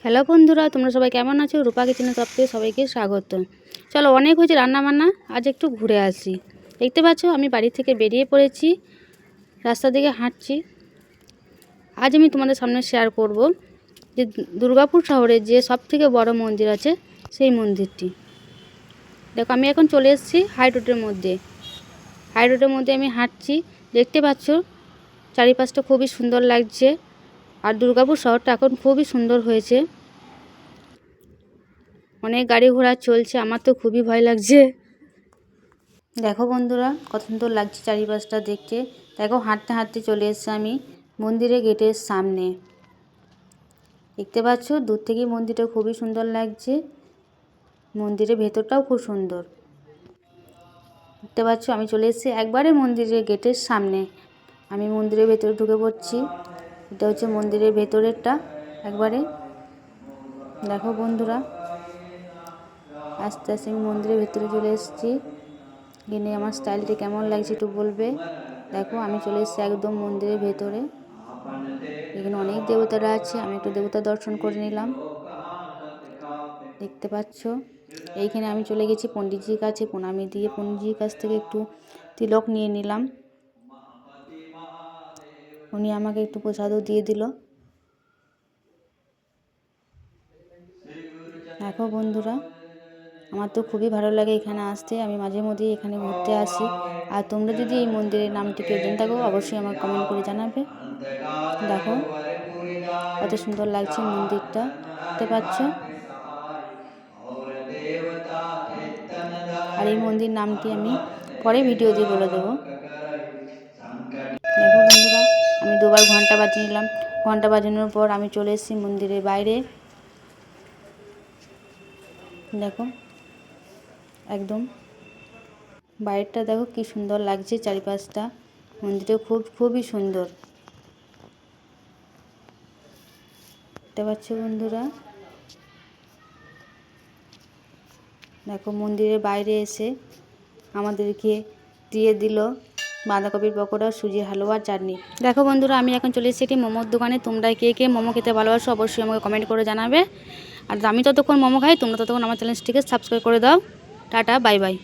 Hello বন্ধুরা, তোমরা সবাই কেমন আছো? রূপা কিচেনের তরফ থেকে সবাইকে স্বাগত। চলো, অনেক হয়েছে রান্নাবান্না, আজ একটু ঘুরে আসি। দেখতে পাচ্ছ আমি বাড়ি থেকে বেরিয়ে পড়েছি, রাস্তা দিকে হাঁটছি। আজ আমি তোমাদের সামনে শেয়ার করব যে দুর্গাপুর শহরে যে সবথেকে বড় মন্দির আছে সেই মন্দিরটি। দেখো, আমি এখন চলে এসেছি হাই রোডের মধ্যে। হাই রোডের মধ্যে আমি হাঁটছি, দেখতে পাচ্ছ চারিপাশটা খুবই সুন্দর লাগছে। আর দুর্গাপুর শহরটা এখন খুবই সুন্দর হয়েছে, অনেক গাড়ি ঘোড়া চলছে, আমার তো খুবই ভয় লাগছে। দেখো বন্ধুরা, কত সুন্দর লাগছে চারিপাশটা দেখতে। দেখো, হাঁটতে হাঁটতে চলে এসেছি আমি মন্দিরের গেটের সামনে। দেখতে পাচ্ছ দূর থেকেই মন্দিরটা খুবই সুন্দর লাগছে, মন্দিরের ভেতরটাও খুব সুন্দর। দেখতে পাচ্ছ আমি চলে এসেছি একবারে মন্দিরের গেটের সামনে। আমি মন্দিরের ভেতরে ঢুকে পড়ছি। এটা হচ্ছে মন্দিরের ভেতরেরটা একবারে। দেখো বন্ধুরা, আস্তে আস্তে আমি মন্দিরের ভেতরে চলে এসেছি। এখানে আমার স্টাইলটা কেমন লাগছে একটু বলবে। দেখো, আমি চলে এসেছি একদম মন্দিরের ভেতরে। এখানে অনেক দেবতারা আছে, আমি একটু দেবতা দর্শন করে নিলাম। দেখতে পাচ্ছ এইখানে আমি চলে গেছি পণ্ডিতজির কাছে, প্রণামী দিয়ে পণ্ডিতজির কাছ থেকে একটু তিলক নিয়ে নিলাম। উনি আমাকে একটু প্রসাদও দিয়ে দিল। দেখো বন্ধুরা, আমার তো খুবই ভালো লাগে এখানে আসতে, আমি মাঝে মধ্যেই এখানে ঘুরতে আসি। আর তোমরা যদি এই মন্দিরের নামটি কেউ জেনে থাকো অবশ্যই আমাকে কমেন্ট করে জানাবে। দেখো কত সুন্দর লাগছে মন্দিরটা, দেখতে পাচ্ছ। আর এই মন্দির নামটি আমি পরে ভিডিও দিয়ে বলে দেবো। দেখো বন্ধুরা, আমি দুবার ঘন্টা বাজিয়ে নিলাম। ঘন্টা বাজানোর পর আমি চলে এসেছি মন্দিরের বাইরে। দেখো একদম বাইরেটা দেখো কি সুন্দর লাগছে, চারিপাশটা মন্দিরটা খুবই সুন্দর। দেখতে পাচ্ছ বন্ধুরা, দেখো মন্দিরের বাইরে এসে আমাদেরকে দিয়ে দিল বাঁধাকপির পকোড়া, সুজির হালুয়া, চাটনি। দেখো বন্ধুরা, আমি এখন চলে এসেছি একটি মোমোর দোকানে। তোমরা কে কে মোমো খেতে ভালোবাসো অবশ্যই আমাকে কমেন্ট করে জানাবে। আর আমি ততক্ষণ মোমো খাই, তোমরা ততক্ষণ আমার চ্যানেলটিকে সাবস্ক্রাইব করে দাও। Tata, bye bye.